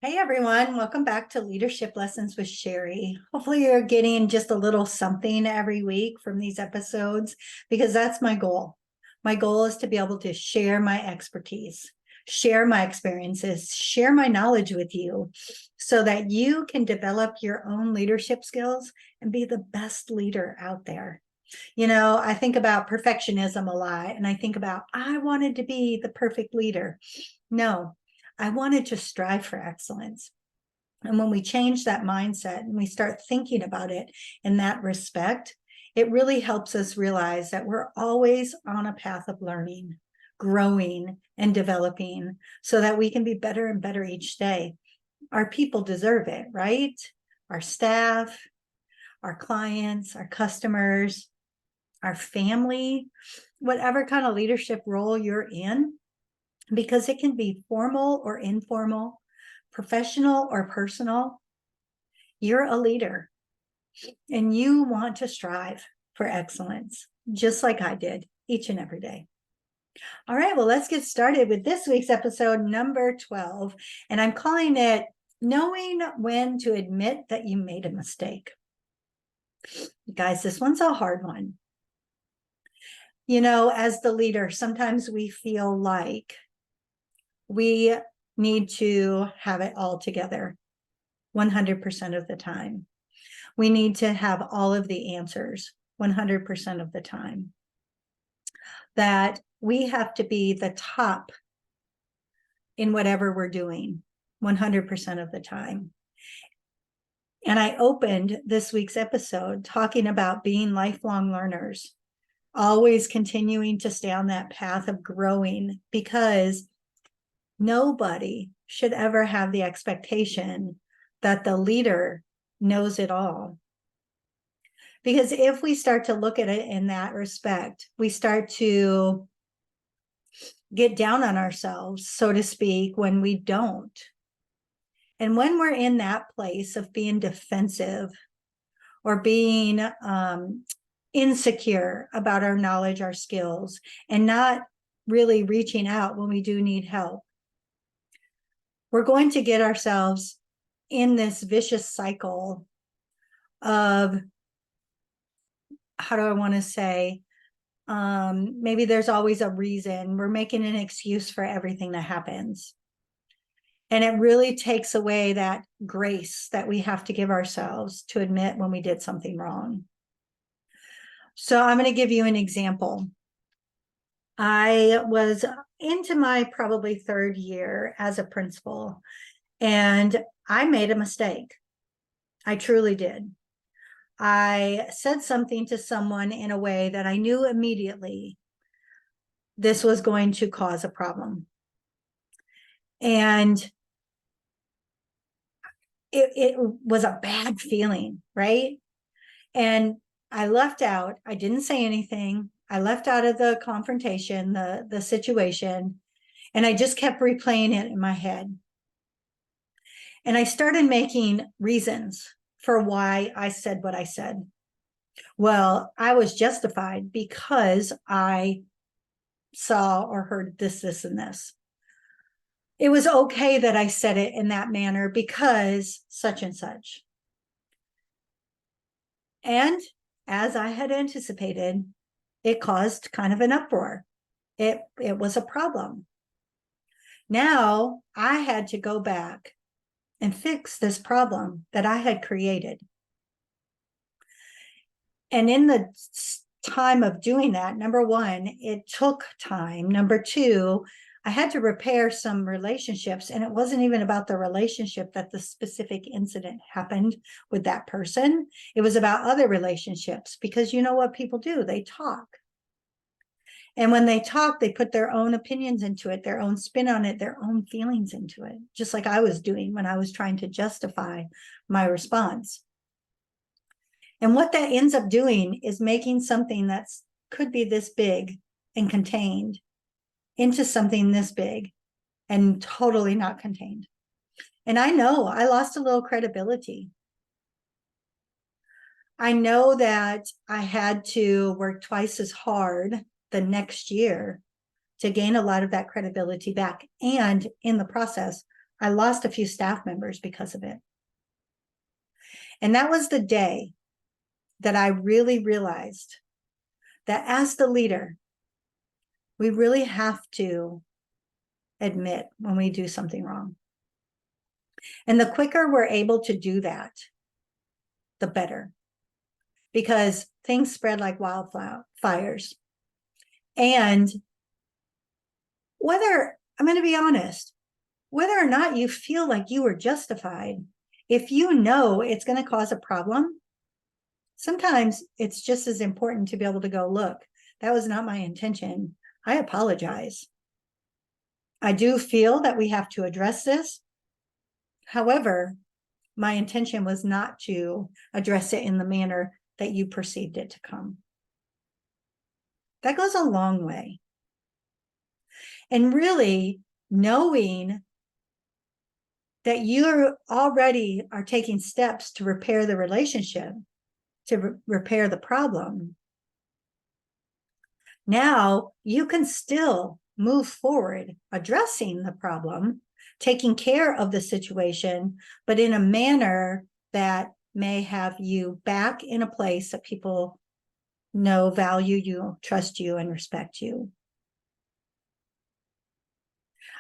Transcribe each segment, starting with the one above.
Hey everyone, welcome back to Leadership Lessons with Cheri. Hopefully, you're getting just a little something every week from these episodes because that's my goal. My goal is to be able to share my expertise, share my experiences, share my knowledge with you so that you can develop your own leadership skills and be the best leader out there. I think about perfectionism a lot, and I think about, I wanted to be the perfect leader. No, I wanted to strive for excellence. And when we change that mindset and we start thinking about it in that respect, it really helps us realize that we're always on a path of learning, growing, and developing so that we can be better and better each day. Our people deserve it, right? Our staff, our clients, our customers, our family, whatever kind of leadership role you're in, because it can be formal or informal, professional or personal. You're a leader and you want to strive for excellence, just like I did each and every day. All right, well, let's get started with this week's episode number 12. And I'm calling it Knowing When to Admit That You Made a Mistake. Guys, this one's a hard one. As the leader, sometimes we feel like we need to have it all together 100% of the time. We need to have all of the answers 100% of the time. That we have to be the top in whatever we're doing 100% of the time. And I opened this week's episode talking about being lifelong learners, always continuing to stay on that path of growing, because nobody should ever have the expectation that the leader knows it all. Because if we start to look at it in that respect, we start to get down on ourselves, so to speak, when we don't. And when we're in that place of being defensive or being insecure about our knowledge, our skills, and not really reaching out when we do need help, we're going to get ourselves in this vicious cycle of, how do I want to say, maybe there's always a reason. We're making an excuse for everything that happens. And it really takes away that grace that we have to give ourselves to admit when we did something wrong. So I'm going to give you an example. I was into my probably third year as a principal, and I made a mistake. I truly did. I said something to someone in a way that I knew immediately this was going to cause a problem. And it was a bad feeling, right? And I left out, I didn't say anything. I left out of the confrontation, the situation, and I just kept replaying it in my head. And I started making reasons for why I said what I said. Well, I was justified because I saw or heard this, and this. It was okay that I said it in that manner because such and such. And as I had anticipated, it caused kind of an uproar. It was a problem. Now I had to go back and fix this problem that I had created. And in the time of doing that, number one, it took time. Number two, I had to repair some relationships, and it wasn't even about the relationship that the specific incident happened with that person. It was about other relationships, because you know what people do? They talk. And when they talk, they put their own opinions into it, their own spin on it, their own feelings into it, just like I was doing when I was trying to justify my response. And what that ends up doing is making something that's could be this big and contained into something this big and totally not contained. And I know I lost a little credibility. I know that I had to work twice as hard the next year to gain a lot of that credibility back, and in the process, I lost a few staff members because of it. And that was the day that I really realized that as the leader, we really have to admit when we do something wrong. And the quicker we're able to do that, the better, because things spread like wildfires. And whether, I'm going to be honest, whether or not you feel like you were justified, if you know it's going to cause a problem, sometimes it's just as important to be able to go, look, that was not my intention. I apologize. I do feel that we have to address this. However, my intention was not to address it in the manner that you perceived it to come. That goes a long way. And really knowing that you already are taking steps to repair the relationship, to repair the problem, now you can still move forward addressing the problem, taking care of the situation, but in a manner that may have you back in a place that people know, value you, trust you, and respect you.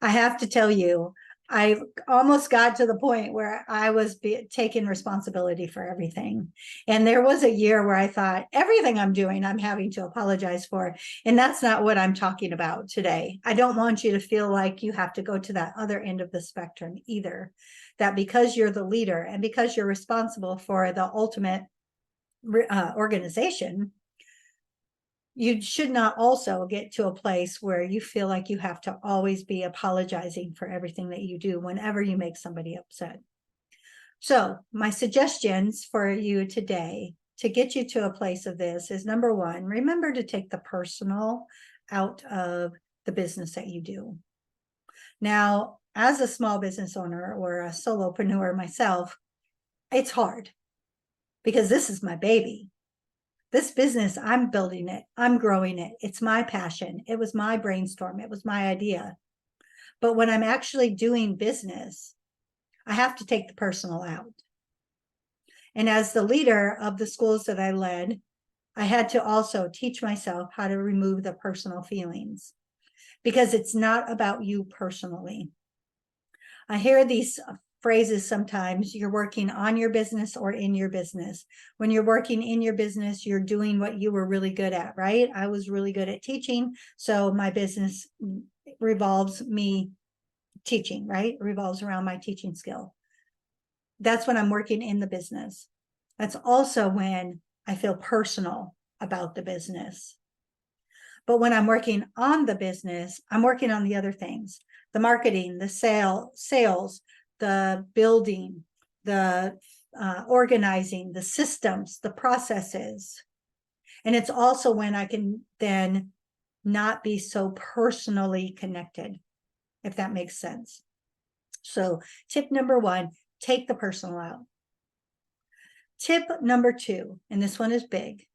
I have to tell you, I almost got to the point where I was taking responsibility for everything. And there was a year where I thought, everything I'm doing, I'm having to apologize for. And that's not what I'm talking about today. I don't want you to feel like you have to go to that other end of the spectrum either. That because you're the leader and because you're responsible for the ultimate organization, you should not also get to a place where you feel like you have to always be apologizing for everything that you do whenever you make somebody upset. So my suggestions for you today to get you to a place of this is, number one, remember to take the personal out of the business that you do. Now, as a small business owner or a solopreneur myself, it's hard because this is my baby. This business, I'm building it. I'm growing it. It's my passion. It was my brainstorm. It was my idea. But when I'm actually doing business, I have to take the personal out. And as the leader of the schools that I led, I had to also teach myself how to remove the personal feelings, because it's not about you personally. I hear these phrases sometimes: you're working on your business or in your business. When you're working in your business, you're doing what you were really good at, right? I was really good at teaching, so my business revolves me teaching, right? It revolves around my teaching skill. That's when I'm working in the business. That's also when I feel personal about the business. But when I'm working on the business, I'm working on the other things: the marketing, the sales, the building, the organizing, the systems, the processes. And it's also when I can then not be so personally connected, if that makes sense. So tip number one, take the personal out. Tip number two, and this one is big.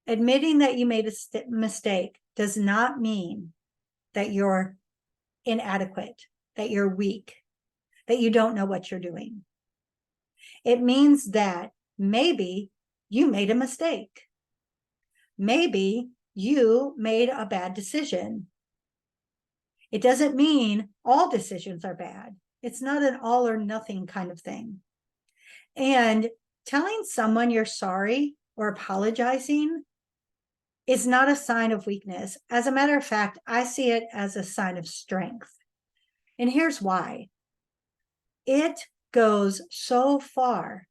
Admitting that you made a mistake does not mean that you're inadequate, that you're weak, that you don't know what you're doing. It means that maybe you made a mistake. Maybe you made a bad decision. It doesn't mean all decisions are bad. It's not an all or nothing kind of thing. And telling someone you're sorry or apologizing is not a sign of weakness. As a matter of fact, I see it as a sign of strength. And here's why. It goes so far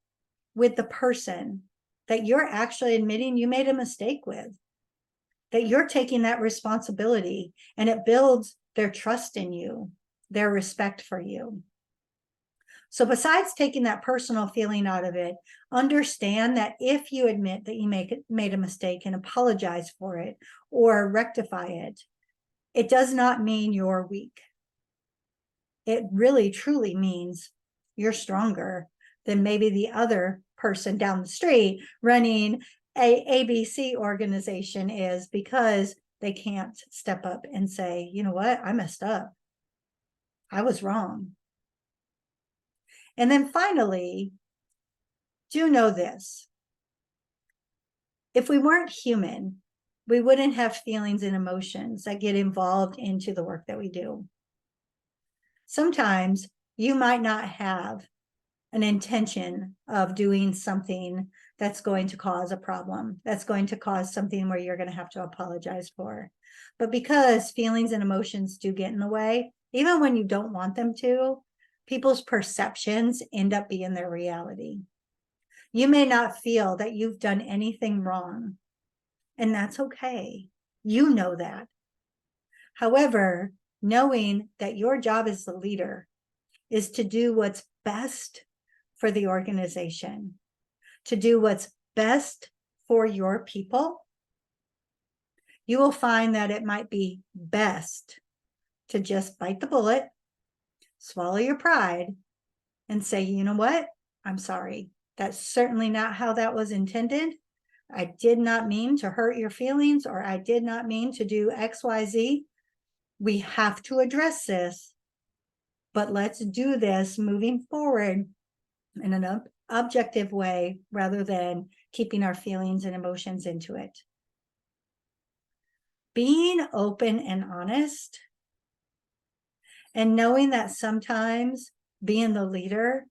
with the person that you're actually admitting you made a mistake with, that you're taking that responsibility, and it builds their trust in you, their respect for you. So besides taking that personal feeling out of it, understand that if you admit that you made a mistake and apologize for it or rectify it, it does not mean you're weak. It really truly means you're stronger than maybe the other person down the street running a ABC organization is, because they can't step up and say, you know what, I messed up. I was wrong. And then finally, do know this. If we weren't human, we wouldn't have feelings and emotions that get involved into the work that we do. Sometimes you might not have an intention of doing something that's going to cause a problem, that's going to cause something where you're going to have to apologize for. But because feelings and emotions do get in the way, even when you don't want them to, people's perceptions end up being their reality. You may not feel that you've done anything wrong, and that's okay. You know that. However, knowing that your job as the leader is to do what's best for the organization, to do what's best for your people, you will find that it might be best to just bite the bullet, swallow your pride, and say, you know what? I'm sorry. That's certainly not how that was intended. I did not mean to hurt your feelings, or I did not mean to do XYZ. We have to address this, but let's do this moving forward in an objective way rather than keeping our feelings and emotions into it. Being open and honest, and knowing that sometimes being the leader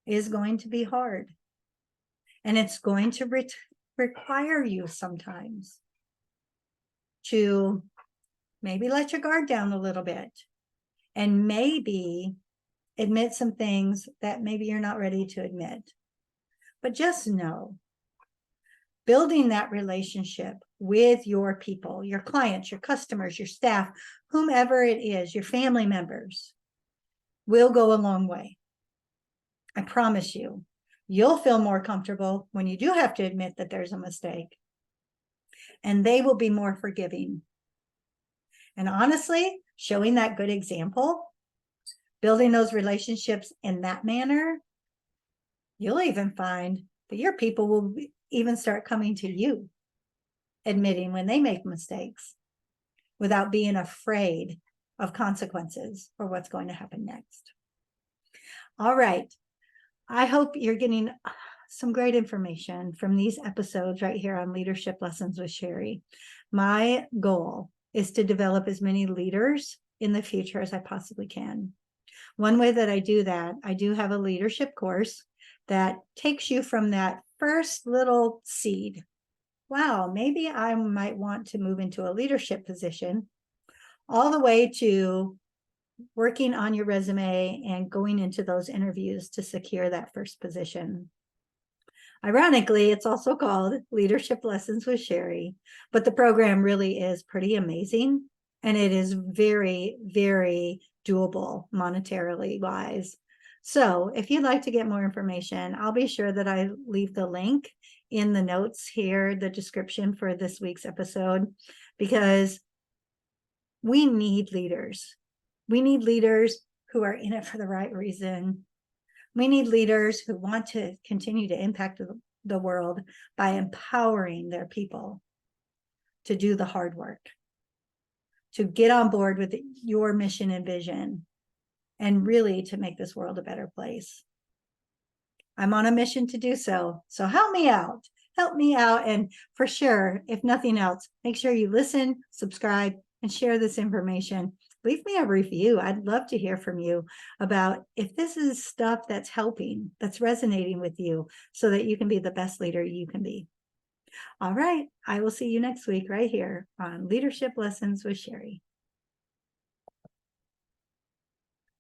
is going to be hard, and it's going to require you sometimes to maybe let your guard down a little bit and maybe admit some things that maybe you're not ready to admit. But just know, building that relationship with your people, your clients, your customers, your staff, whomever it is, your family members, will go a long way. I promise you, you'll feel more comfortable when you do have to admit that there's a mistake, and they will be more forgiving. And honestly, showing that good example, building those relationships in that manner, you'll even find that your people will even start coming to you, admitting when they make mistakes without being afraid of consequences or what's going to happen next. All right. I hope you're getting some great information from these episodes right here on Leadership Lessons with Cheri. My goal is to develop as many leaders in the future as I possibly can. One way that I do that, I do have a leadership course that takes you from that first little seed. Wow, maybe I might want to move into a leadership position, all the way to working on your resume and going into those interviews to secure that first position. Ironically, it's also called Leadership Lessons with Cheri, but the program really is pretty amazing, and it is very, very doable monetarily wise. So if you'd like to get more information, I'll be sure that I leave the link in the notes here, the description for this week's episode, because we need leaders. We need leaders who are in it for the right reason. We need leaders who want to continue to impact the world by empowering their people to do the hard work, to get on board with your mission and vision, and really to make this world a better place. I'm on a mission to do so. So help me out. Help me out. And for sure, if nothing else, make sure you listen, subscribe, and share this information. Leave me a review. I'd love to hear from you about if this is stuff that's helping, that's resonating with you, so that you can be the best leader you can be. All right. I will see you next week right here on Leadership Lessons with Cheri.